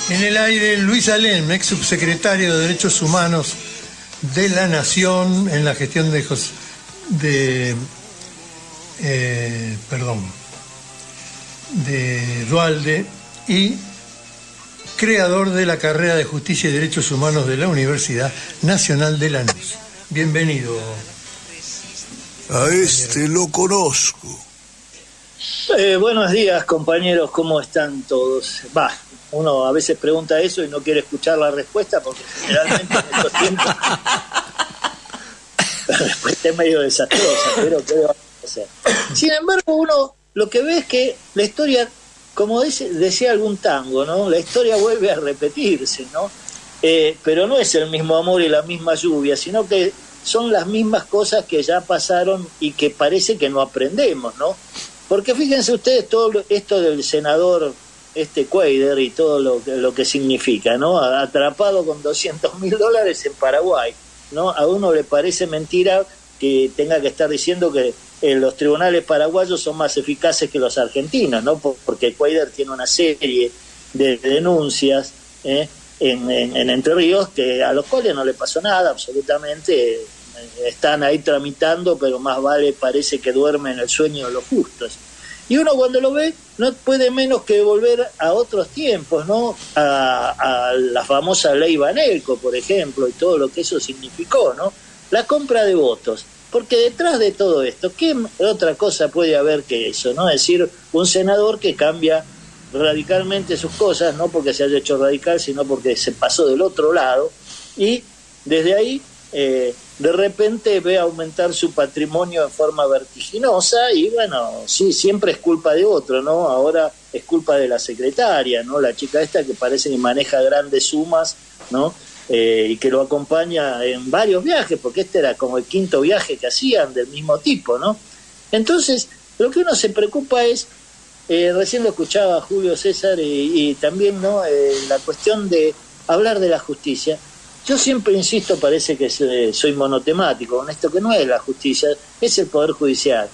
En el aire, Luis Alem, ex subsecretario de Derechos Humanos de la Nación en la gestión de Duhalde y creador de la carrera de Justicia y Derechos Humanos de la Universidad Nacional de Lanús. Bienvenido. A este lo conozco. Buenos días, compañeros, ¿cómo están todos? Uno a veces pregunta eso y no quiere escuchar la respuesta porque generalmente en estos tiempos la respuesta es medio desastrosa, pero ¿qué le vamos a hacer? Sin embargo, uno lo que ve es que la historia, como decía algún tango, ¿no? La historia vuelve a repetirse, ¿no? Pero no es el mismo amor y la misma lluvia, sino que son las mismas cosas que ya pasaron y que parece que no aprendemos, ¿no? Porque fíjense ustedes todo esto del senador Cuadra y todo lo que significa, ¿no? Atrapado con $200.000 en Paraguay, ¿no? A uno le parece mentira que tenga que estar diciendo que los tribunales paraguayos son más eficaces que los argentinos, ¿no? Porque Cuadra tiene una serie de denuncias en Entre Ríos a los cuales no le pasó nada absolutamente. Están ahí tramitando, pero más vale parece que duermen el sueño de los justos. Y uno cuando lo ve no puede menos que volver a otros tiempos, ¿no? A la famosa ley Banelco, por ejemplo, y todo lo que eso significó, ¿no? La compra de votos. Porque detrás de todo esto, ¿qué otra cosa puede haber que eso, ¿no? Es decir, un senador que cambia radicalmente sus cosas, no porque se haya hecho radical, sino porque se pasó del otro lado, y desde ahí de repente ve aumentar su patrimonio en forma vertiginosa y bueno, sí, siempre es culpa de otro, ¿no? Ahora es culpa de la secretaria, ¿no? La chica esta que parece que maneja grandes sumas, ¿no? Y que lo acompaña en varios viajes, porque este era como el quinto viaje que hacían del mismo tipo, ¿no? Entonces, lo que uno se preocupa es, recién lo escuchaba Julio César y también, ¿no? La cuestión de hablar de la justicia. Yo siempre insisto, parece que soy monotemático con esto, que no es la justicia, es el Poder Judicial.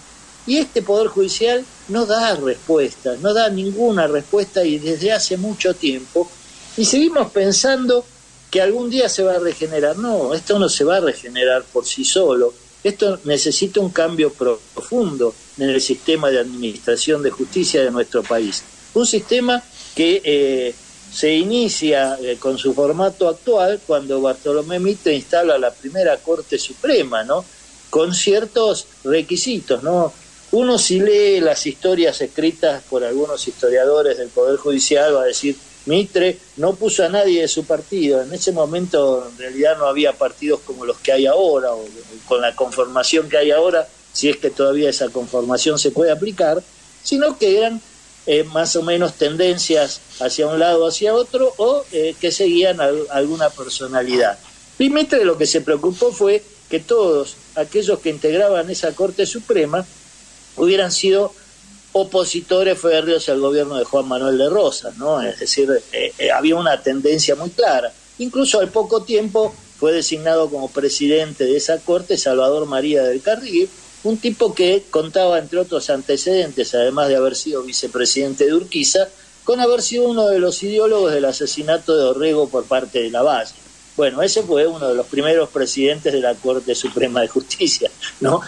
Y este Poder Judicial no da respuestas, no da ninguna respuesta y desde hace mucho tiempo. Y seguimos pensando que algún día se va a regenerar. No, esto no se va a regenerar por sí solo. Esto necesita un cambio profundo en el sistema de administración de justicia de nuestro país. Un sistema que se inicia con su formato actual cuando Bartolomé Mitre instala la primera Corte Suprema, ¿no? Con ciertos requisitos, ¿no? Uno, si lee las historias escritas por algunos historiadores del Poder Judicial, va a decir, Mitre no puso a nadie de su partido. En ese momento en realidad no había partidos como los que hay ahora, o con la conformación que hay ahora, si es que todavía esa conformación se puede aplicar, sino que eran más o menos tendencias hacia un lado o hacia otro, o que seguían alguna personalidad. Y Mitre lo que se preocupó fue que todos aquellos que integraban esa Corte Suprema hubieran sido opositores férreos al gobierno de Juan Manuel de Rosas, ¿no? Es decir, había una tendencia muy clara. Incluso al poco tiempo fue designado como presidente de esa Corte Salvador María del Carril, un tipo que contaba, entre otros antecedentes, además de haber sido vicepresidente de Urquiza, con haber sido uno de los ideólogos del asesinato de Orrego por parte de Lavalle. Bueno, ese fue uno de los primeros presidentes de la Corte Suprema de Justicia, ¿no?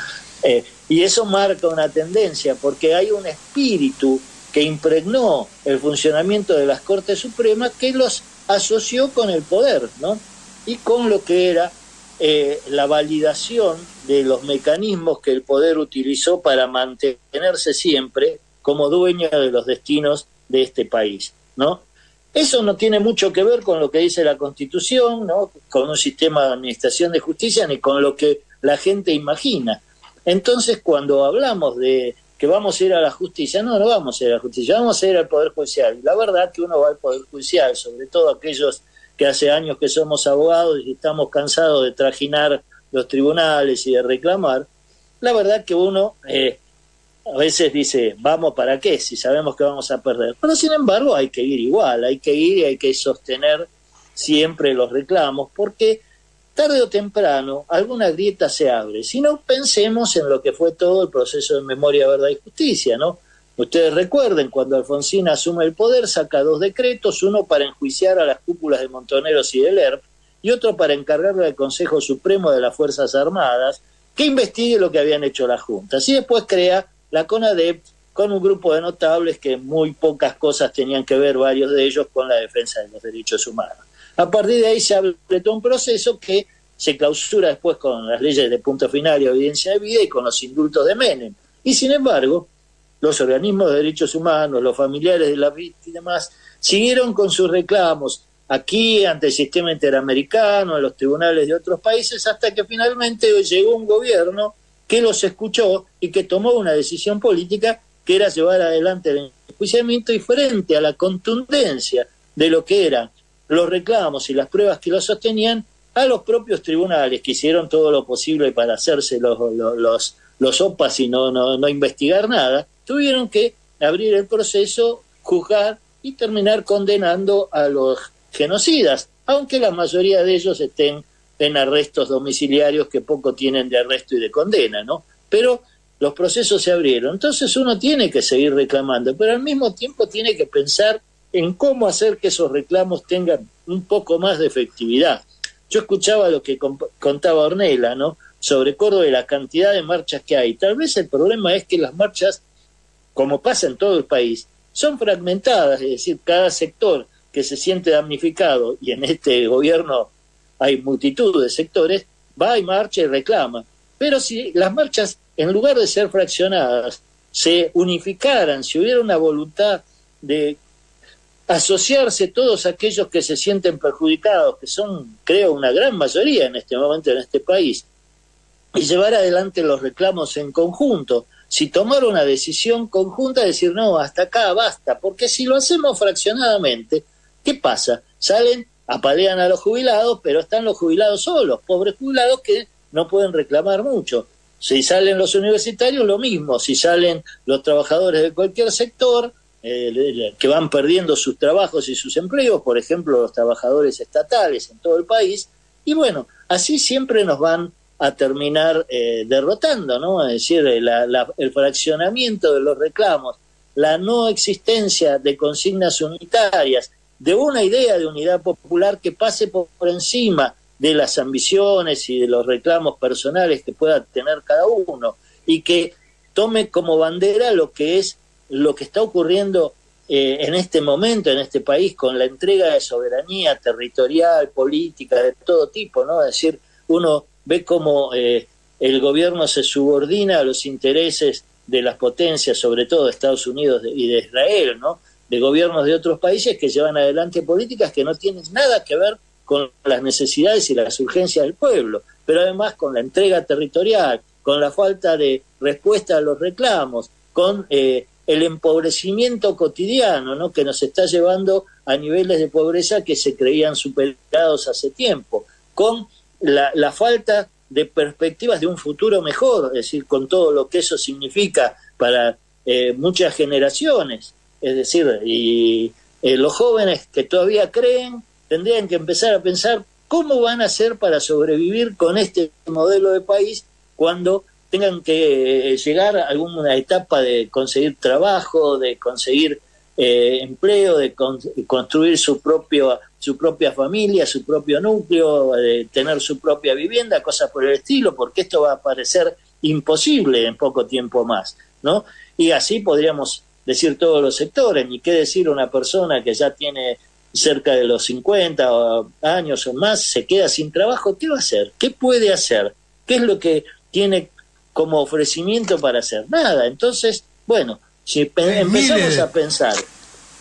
Y eso marca una tendencia, porque hay un espíritu que impregnó el funcionamiento de las Cortes Supremas que los asoció con el poder, ¿no? Y con lo que era la validación de los mecanismos que el poder utilizó para mantenerse siempre como dueño de los destinos de este país, ¿no? Eso no tiene mucho que ver con lo que dice la Constitución, ¿no? Con un sistema de administración de justicia, ni con lo que la gente imagina. Entonces, cuando hablamos de que vamos a ir a la justicia, no vamos a ir a la justicia, vamos a ir al Poder Judicial. Y la verdad que uno va al Poder Judicial, sobre todo aquellos que hace años que somos abogados y estamos cansados de trajinar los tribunales y de reclamar, la verdad que uno a veces dice, ¿vamos para qué? Si sabemos que vamos a perder. Pero sin embargo hay que ir igual, hay que ir y hay que sostener siempre los reclamos, porque tarde o temprano alguna grieta se abre. Si no, pensemos en lo que fue todo el proceso de memoria, verdad y justicia, ¿no? Ustedes recuerden, cuando Alfonsín asume el poder, saca 2 decretos, uno para enjuiciar a las cúpulas de Montoneros y del ERP, y otro para encargarle al Consejo Supremo de las Fuerzas Armadas que investigue lo que habían hecho las juntas. Y después crea la CONADEP con un grupo de notables que muy pocas cosas tenían que ver, varios de ellos, con la defensa de los derechos humanos. A partir de ahí se abre todo un proceso que se clausura después con las leyes de punto final y evidencia de vida y con los indultos de Menem. Y sin embargo, los organismos de derechos humanos, los familiares de las víctimas y demás, siguieron con sus reclamos aquí ante el sistema interamericano, en los tribunales de otros países, hasta que finalmente llegó un gobierno que los escuchó y que tomó una decisión política que era llevar adelante el enjuiciamiento, y frente a la contundencia de lo que eran los reclamos y las pruebas que lo sostenían, a los propios tribunales que hicieron todo lo posible para hacerse los opas y no investigar nada, tuvieron que abrir el proceso, juzgar y terminar condenando a los genocidas, aunque la mayoría de ellos estén en arrestos domiciliarios que poco tienen de arresto y de condena, ¿no? Pero los procesos se abrieron. Entonces uno tiene que seguir reclamando, pero al mismo tiempo tiene que pensar en cómo hacer que esos reclamos tengan un poco más de efectividad. Yo escuchaba lo que contaba Ornella, ¿no?, sobre Córdoba y la cantidad de marchas que hay. Tal vez el problema es que las marchas, como pasa en todo el país, son fragmentadas, es decir, cada sector que se siente damnificado, y en este gobierno hay multitud de sectores, va y marcha y reclama. Pero si las marchas, en lugar de ser fraccionadas, se unificaran, si hubiera una voluntad de asociarse todos aquellos que se sienten perjudicados, que son, creo, una gran mayoría en este momento en este país, y llevar adelante los reclamos en conjunto, si tomar una decisión conjunta, decir, no, hasta acá, basta, porque si lo hacemos fraccionadamente, ¿qué pasa? Salen, apalean a los jubilados, pero están los jubilados solos, pobres jubilados que no pueden reclamar mucho. Si salen los universitarios, lo mismo. Si salen los trabajadores de cualquier sector, que van perdiendo sus trabajos y sus empleos, por ejemplo, los trabajadores estatales en todo el país, y bueno, así siempre nos van a terminar derrotando, ¿no? Es decir, el fraccionamiento de los reclamos, la no existencia de consignas unitarias, de una idea de unidad popular que pase por encima de las ambiciones y de los reclamos personales que pueda tener cada uno, y que tome como bandera lo que está ocurriendo en este momento, en este país, con la entrega de soberanía territorial, política, de todo tipo, ¿no? Es decir, uno ve cómo el gobierno se subordina a los intereses de las potencias, sobre todo de Estados Unidos y de Israel, ¿no?, de gobiernos de otros países que llevan adelante políticas que no tienen nada que ver con las necesidades y las urgencias del pueblo, pero además con la entrega territorial, con la falta de respuesta a los reclamos, con el empobrecimiento cotidiano, ¿no?, que nos está llevando a niveles de pobreza que se creían superados hace tiempo, con la falta de perspectivas de un futuro mejor, es decir, con todo lo que eso significa para muchas generaciones. Es decir, y los jóvenes que todavía creen tendrían que empezar a pensar cómo van a hacer para sobrevivir con este modelo de país cuando tengan que llegar a alguna etapa de conseguir trabajo, de conseguir empleo, de construir su propia familia, su propio núcleo, de tener su propia vivienda, cosas por el estilo, porque esto va a parecer imposible en poco tiempo más, ¿no? Y así podríamos decir todos los sectores, ni qué decir una persona que ya tiene cerca de los 50 años o más, se queda sin trabajo, ¿qué va a hacer? ¿Qué puede hacer? ¿Qué es lo que tiene como ofrecimiento para hacer? Nada. Entonces, bueno, si empezamos a pensar...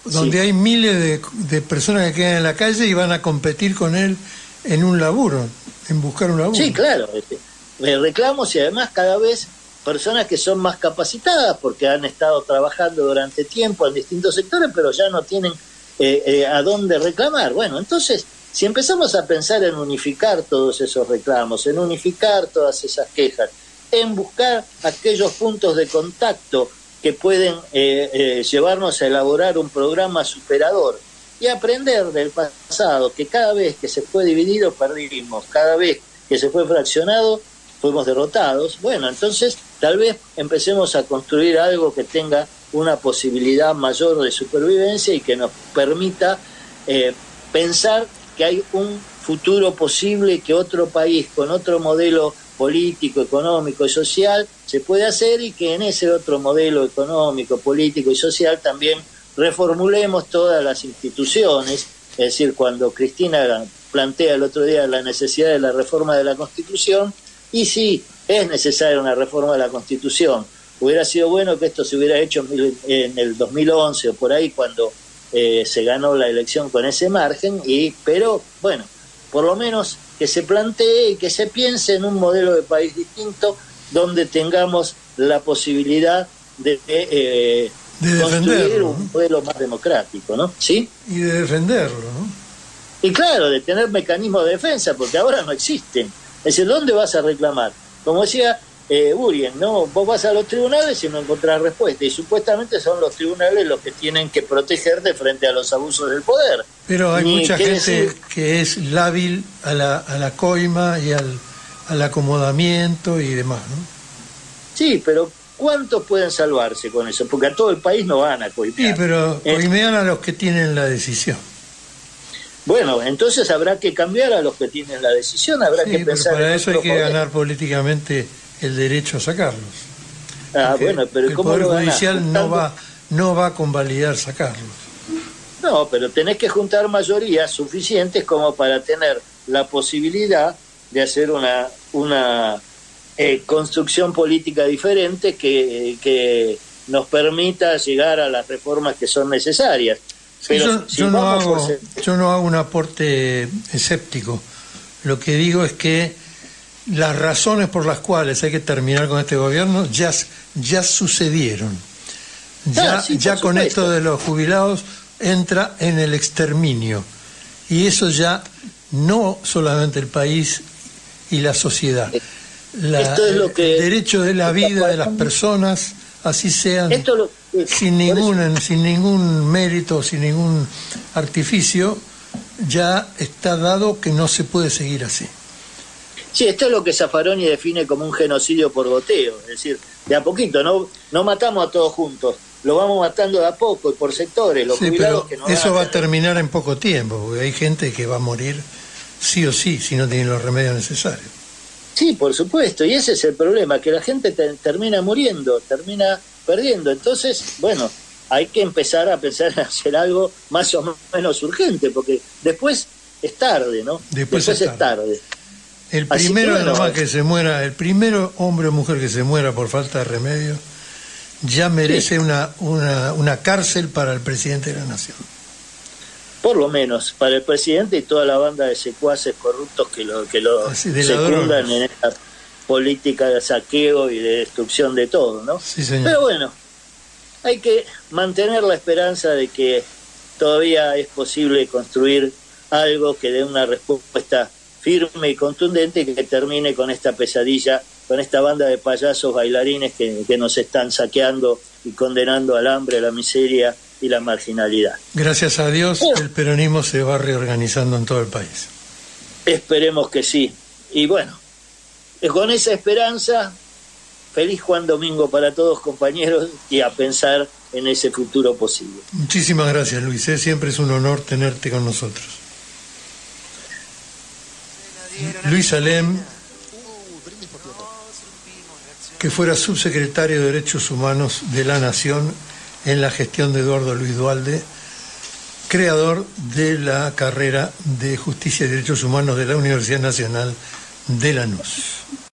Donde sí, hay miles de personas que quedan en la calle y van a competir con él en un laburo, en buscar un laburo. Sí, claro. Reclamos, y además cada vez personas que son más capacitadas porque han estado trabajando durante tiempo en distintos sectores, pero ya no tienen a dónde reclamar. Bueno, entonces, si empezamos a pensar en unificar todos esos reclamos, en unificar todas esas quejas, en buscar aquellos puntos de contacto que pueden llevarnos a elaborar un programa superador y aprender del pasado, que cada vez que se fue dividido perdimos, cada vez que se fue fraccionado fuimos derrotados. Bueno, entonces tal vez empecemos a construir algo que tenga una posibilidad mayor de supervivencia y que nos permita pensar que hay un futuro posible, que otro país con otro modelo político, económico y social se puede hacer, y que en ese otro modelo económico, político y social también reformulemos todas las instituciones. Es decir, cuando Cristina plantea el otro día la necesidad de la reforma de la Constitución, y sí, es necesaria una reforma de la Constitución. Hubiera sido bueno que esto se hubiera hecho en el 2011 o por ahí, cuando se ganó la elección con ese margen, pero bueno, por lo menos que se plantee y que se piense en un modelo de país distinto, donde tengamos la posibilidad de construir un modelo más democrático, ¿no? ¿Sí? Y de defenderlo, ¿no? Y claro, de tener mecanismos de defensa, porque ahora no existen. Es decir, ¿dónde vas a reclamar? Como decía Burien, ¿no? Vos vas a los tribunales y no encontrás respuesta, y supuestamente son los tribunales los que tienen que protegerte frente a los abusos del poder. Pero hay mucha gente que es lábil a la coima y al acomodamiento y demás, ¿no? Sí, pero ¿cuántos pueden salvarse con eso? Porque a todo el país no van a coimear. Sí, pero coimean a los que tienen la decisión. Bueno, entonces habrá que cambiar a los que tienen la decisión, habrá que pensar. Pero para eso hay que ganar políticamente el derecho a sacarlos. Bueno, pero el ¿cómo Poder lo ganás? Judicial no va a convalidar sacarlos. No, pero tenés que juntar mayorías suficientes como para tener la posibilidad de hacer una construcción política diferente que nos permita llegar a las reformas que son necesarias. Pero yo no hago un aporte escéptico. Lo que digo es que las razones por las cuales hay que terminar con este gobierno ya sucedieron. Ya con esto de los jubilados entra en el exterminio. Y eso ya no solamente el país y la sociedad. El derecho de la vida de las personas, así sean, sin ningún mérito, sin ningún artificio, ya está dado que no se puede seguir así. Sí, esto es lo que Zaffaroni define como un genocidio por goteo, es decir, de a poquito, no matamos a todos juntos, lo vamos matando de a poco y por sectores. Los jubilados pero que no eso va a terminar en poco tiempo, porque hay gente que va a morir sí o sí si no tienen los remedios necesarios. Sí, por supuesto, y ese es el problema, que la gente termina muriendo, termina perdiendo. Entonces, bueno, hay que empezar a pensar en hacer algo más o menos urgente, porque después es tarde, ¿no? Después es tarde. El primero que se muera, el primero hombre o mujer que se muera por falta de remedio, ya merece una cárcel para el presidente de la Nación. Por lo menos, para el presidente y toda la banda de secuaces corruptos que lo secundan en esta política de saqueo y de destrucción de todo, ¿no? Sí, señor. Pero bueno, hay que mantener la esperanza de que todavía es posible construir algo que dé una respuesta firme y contundente, que termine con esta pesadilla, con esta banda de payasos bailarines que nos están saqueando y condenando al hambre, a la miseria y la marginalidad. Gracias a Dios, el peronismo se va reorganizando en todo el país. Esperemos que sí. Y bueno, con esa esperanza, feliz Juan Domingo para todos, compañeros, y a pensar en ese futuro posible. Muchísimas gracias, Luis. Siempre es un honor tenerte con nosotros. Luis Alem, que fuera subsecretario de Derechos Humanos de la Nación en la gestión de Eduardo Luis Duhalde, creador de la carrera de Justicia y Derechos Humanos de la Universidad Nacional de Lanús.